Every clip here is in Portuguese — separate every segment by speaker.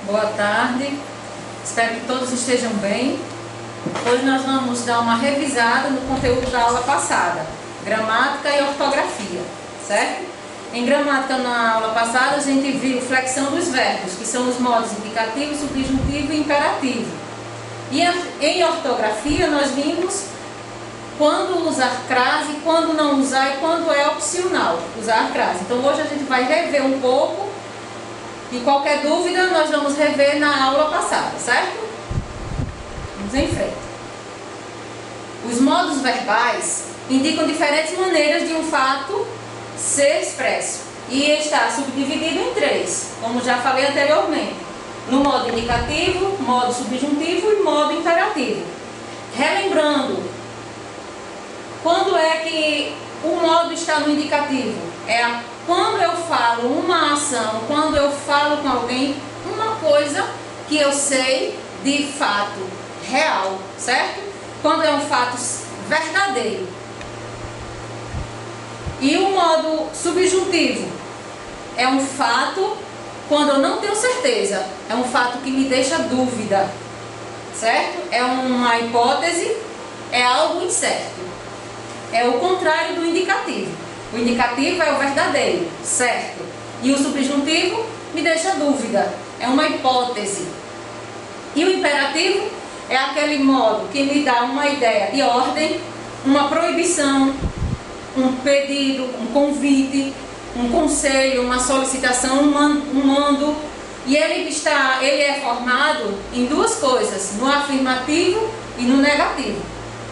Speaker 1: Boa tarde, espero que todos estejam bem. Hoje nós vamos dar uma revisada no conteúdo da aula passada, gramática e ortografia, certo? Em gramática, na aula passada, a gente viu flexão dos verbos, que são os modos indicativo, subjuntivo e imperativo. E em ortografia, nós vimos quando usar crase, quando não usar e quando é opcional usar crase. Então hoje a gente vai rever um pouco e qualquer dúvida nós vamos rever na aula passada, certo? Vamos em frente. Os modos verbais indicam diferentes maneiras de um fato ser expresso e está subdividido em três, como já falei anteriormente, no modo indicativo, modo subjuntivo e modo imperativo. Relembrando, quando é que o modo está no indicativo? Quando eu falo uma ação, quando eu falo com alguém uma coisa que eu sei de fato real, certo? Quando é um fato verdadeiro. E o modo subjuntivo é um fato quando eu não tenho certeza, é um fato que me deixa dúvida, certo? É uma hipótese, é algo incerto. É o contrário do indicativo. O indicativo é o verdadeiro, certo? E o subjuntivo me deixa dúvida, é uma hipótese. E o imperativo é aquele modo que me dá uma ideia de ordem, uma proibição, um pedido, um convite, um conselho, uma solicitação, um mando. E ele é formado em duas coisas, no afirmativo e no negativo.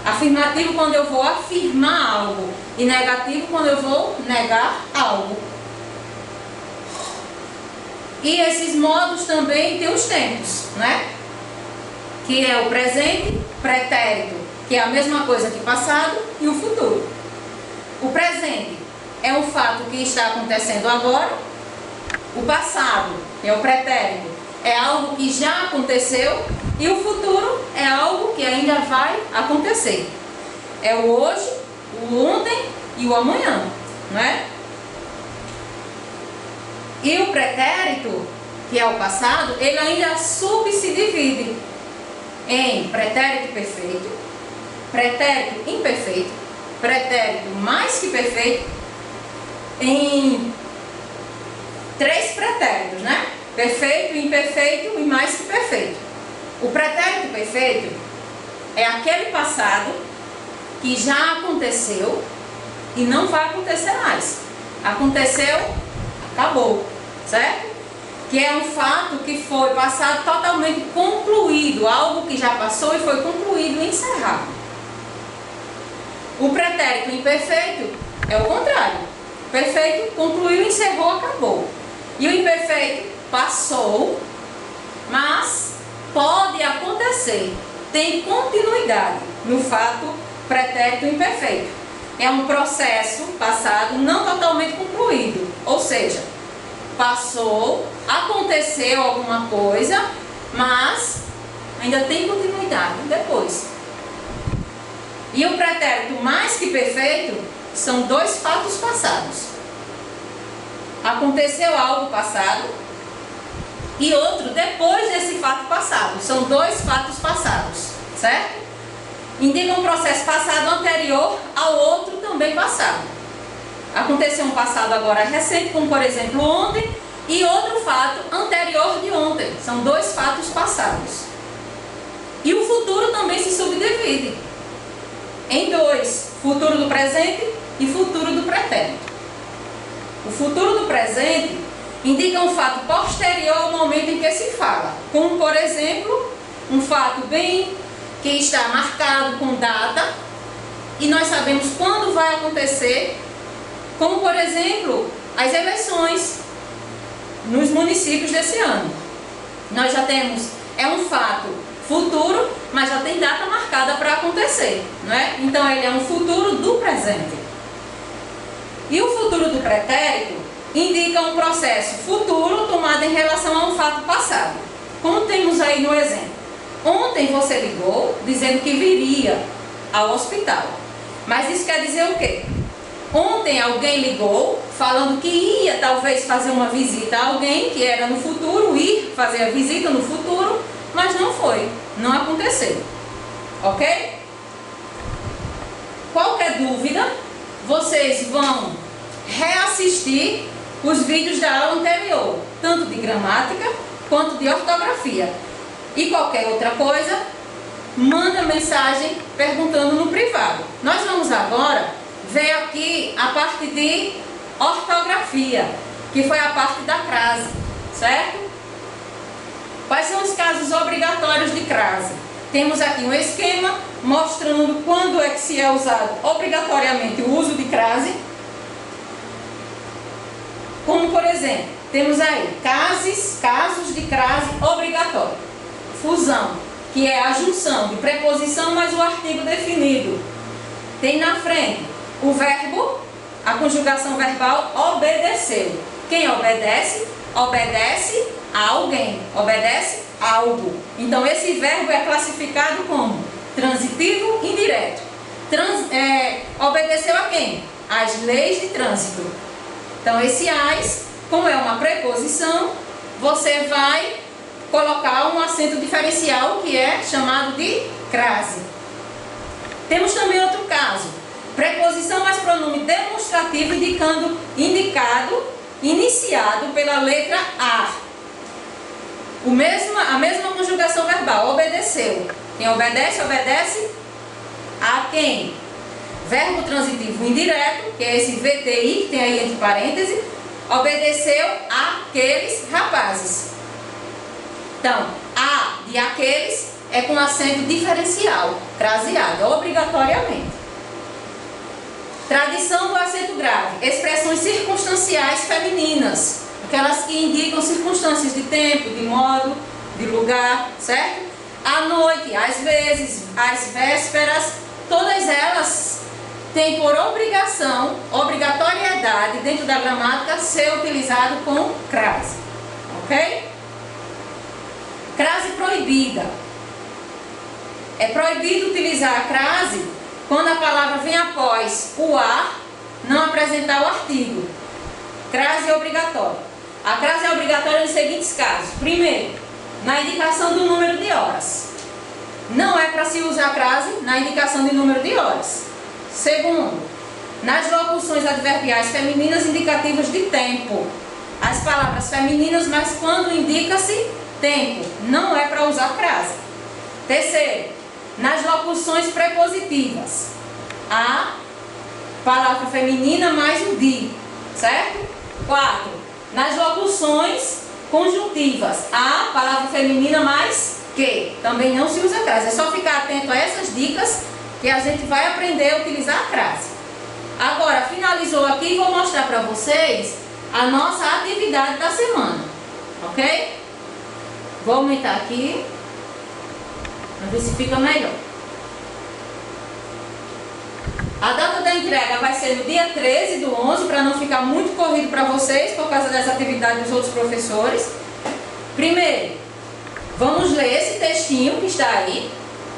Speaker 1: Afirmativo quando eu vou afirmar algo e negativo quando eu vou negar algo. E esses modos também têm os tempos, né? Que é o presente, pretérito, que é a mesma coisa que passado, e o futuro. O presente é um fato que está acontecendo agora. O passado, que é o pretérito, é algo que já aconteceu. E o futuro é algo que ainda vai acontecer. É o hoje, o ontem e o amanhã, não é? E o pretérito, que é o passado, ele ainda se divide em pretérito perfeito, pretérito imperfeito, pretérito mais que perfeito, em três pretéritos, né? Perfeito, imperfeito e mais que perfeito. O pretérito perfeito é aquele passado que já aconteceu e não vai acontecer mais. Aconteceu, acabou, certo? Que é um fato que foi passado totalmente concluído, algo que já passou e foi concluído e encerrado. O pretérito imperfeito é o contrário. Perfeito, concluiu, encerrou, acabou. E o imperfeito passou, mas pode acontecer, tem continuidade no fato pretérito imperfeito. É um processo passado não totalmente concluído, ou seja, passou, aconteceu alguma coisa, mas ainda tem continuidade depois. E o pretérito mais que perfeito são dois fatos passados. Aconteceu algo passado e outro depois desse fato passado. São dois fatos passados, certo? Indica um processo passado anterior ao outro também passado. Aconteceu um passado agora recente, como por exemplo ontem, e outro fato anterior de ontem. São dois fatos passados. E o futuro também se subdivide em dois: futuro do presente e futuro do pretérito. O futuro do presente indica um fato posterior ao momento em que se fala, como por exemplo, um fato que está marcado com data e nós sabemos quando vai acontecer, como por exemplo, as eleições nos municípios desse ano. Nós já temos, é um fato futuro, mas já tem data marcada para acontecer, não é? Então ele é um futuro do presente. E o futuro do pretérito indica um processo futuro tomado em relação a um fato passado. Como temos aí no exemplo. Ontem você ligou dizendo que viria ao hospital. Mas isso quer dizer o quê? Ontem alguém ligou falando que ia talvez fazer uma visita a alguém que era no futuro, ir fazer a visita no futuro, mas não foi, não aconteceu. Ok? Qualquer dúvida, vocês vão reassistir os vídeos da aula anterior, tanto de gramática quanto de ortografia. E qualquer outra coisa, manda mensagem perguntando no privado. Nós vamos agora ver aqui a parte de ortografia, que foi a parte da crase, certo? Quais são os casos obrigatórios de crase? Temos aqui um esquema mostrando quando é que se é usado obrigatoriamente o uso de crase. Como, por exemplo, temos aí casos de crase obrigatório. Fusão, que é a junção de preposição mais o artigo definido. Tem na frente o verbo, a conjugação verbal obedeceu. Quem obedece? Obedece a alguém, obedece a algo. Então esse verbo é classificado como transitivo indireto. Obedeceu a quem? Às leis de trânsito. Então esse as, como é uma preposição, você vai colocar um acento diferencial que é chamado de crase. Temos também outro caso, preposição mais pronome demonstrativo indicado, iniciado pela letra A. A mesma conjugação verbal, obedeceu. Quem obedece, obedece a quem? Verbo transitivo indireto, que é esse VTI que tem aí entre parênteses, obedeceu àqueles rapazes. Então, a de aqueles é com acento diferencial, craseado, obrigatoriamente. Tradição do acento grave, expressões circunstanciais femininas, aquelas que indicam circunstâncias de tempo, de modo, de lugar, certo? À noite, às vezes, às vésperas, todas elas têm por obrigatoriedade dentro da gramática ser utilizado com crase, ok? Crase proibida. É proibido utilizar a crase quando a palavra vem após o a, não apresentar o artigo. Crase obrigatória. A crase é obrigatória nos seguintes casos. Primeiro, na indicação do número de horas. Não é para se usar crase na indicação de número de horas. Segundo, nas locuções adverbiais femininas indicativas de tempo. As palavras femininas, mas quando indica-se tempo, não é para usar crase. Terceiro, nas locuções prepositivas. A palavra feminina mais o de, certo? 4. Nas locuções conjuntivas. A palavra feminina mais que. Também não se usa crase. É só ficar atento a essas dicas que a gente vai aprender a utilizar a crase. Agora, finalizou aqui e vou mostrar para vocês a nossa atividade da semana. Ok? Vou aumentar aqui. Vamos ver se fica melhor. A data da entrega vai ser no dia 13 do 11, para não ficar muito corrido para vocês, por causa dessa atividade dos outros professores. Primeiro, vamos ler esse textinho que está aí,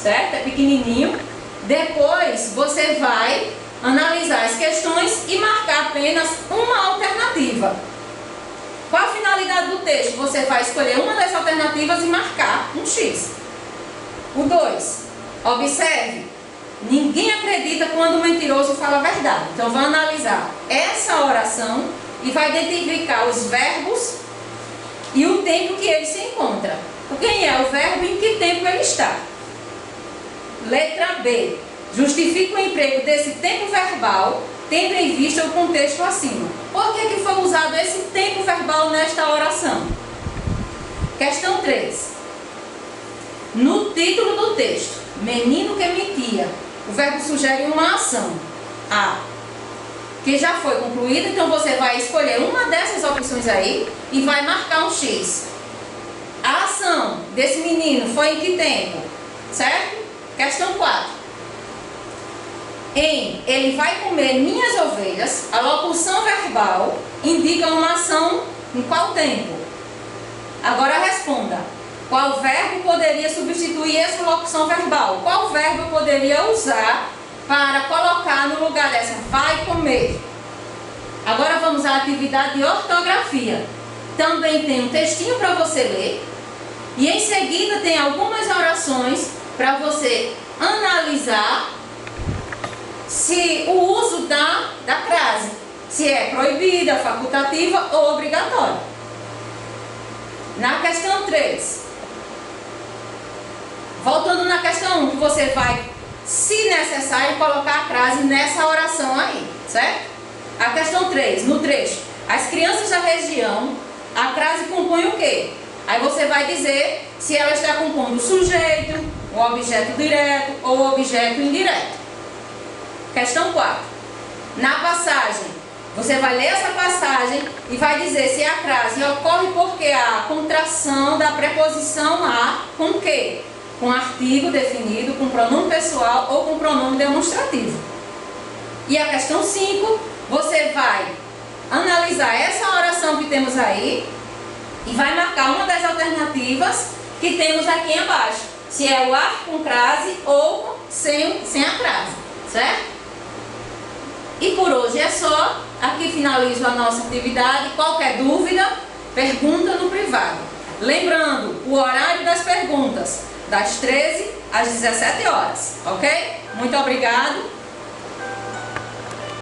Speaker 1: certo? É pequenininho. Depois, você vai analisar as questões e marcar apenas uma alternativa. Qual a finalidade do texto? Você vai escolher uma das alternativas e marcar um X. O 2, observe, ninguém acredita quando o mentiroso fala a verdade. Então, vai analisar essa oração e vai identificar os verbos e o tempo que ele se encontra. Quem é o verbo e em que tempo ele está? Letra B, justifica o emprego desse tempo verbal, tendo em vista o contexto acima. Por que foi usado esse tempo verbal nesta oração? Questão 3. No título do texto, menino que mentia, o verbo sugere uma ação, A, que já foi concluída, então você vai escolher uma dessas opções aí e vai marcar um X. A ação desse menino foi em que tempo? Certo? Questão 4. Em ele vai comer minhas ovelhas, a locução verbal indica uma ação em qual tempo? Agora responda. Qual verbo poderia substituir essa locução verbal? Qual verbo eu poderia usar para colocar no lugar dessa vai comer. Agora vamos à atividade de ortografia. Também tem um textinho para você ler e em seguida tem algumas orações para você analisar se o uso da crase, se é proibida, facultativa ou obrigatória. Na questão 3, voltando na questão 1, que você vai, se necessário, colocar a crase nessa oração aí, certo? A questão 3, no trecho, as crianças da região, a crase compõe o quê? Aí você vai dizer se ela está compondo o sujeito, o objeto direto ou o objeto indireto. Questão 4. Na passagem, você vai ler essa passagem e vai dizer se a crase ocorre porque há contração da preposição a com o quê? Com artigo definido, com pronome pessoal ou com pronome demonstrativo. E a questão 5, você vai analisar essa oração que temos aí e vai marcar uma das alternativas que temos aqui embaixo. Se é o a com crase ou sem a crase, certo? E por hoje é só. Aqui finalizo a nossa atividade. Qualquer dúvida, pergunta no privado. Lembrando, o horário das perguntas, das 13 às 17 horas, ok? Muito obrigado.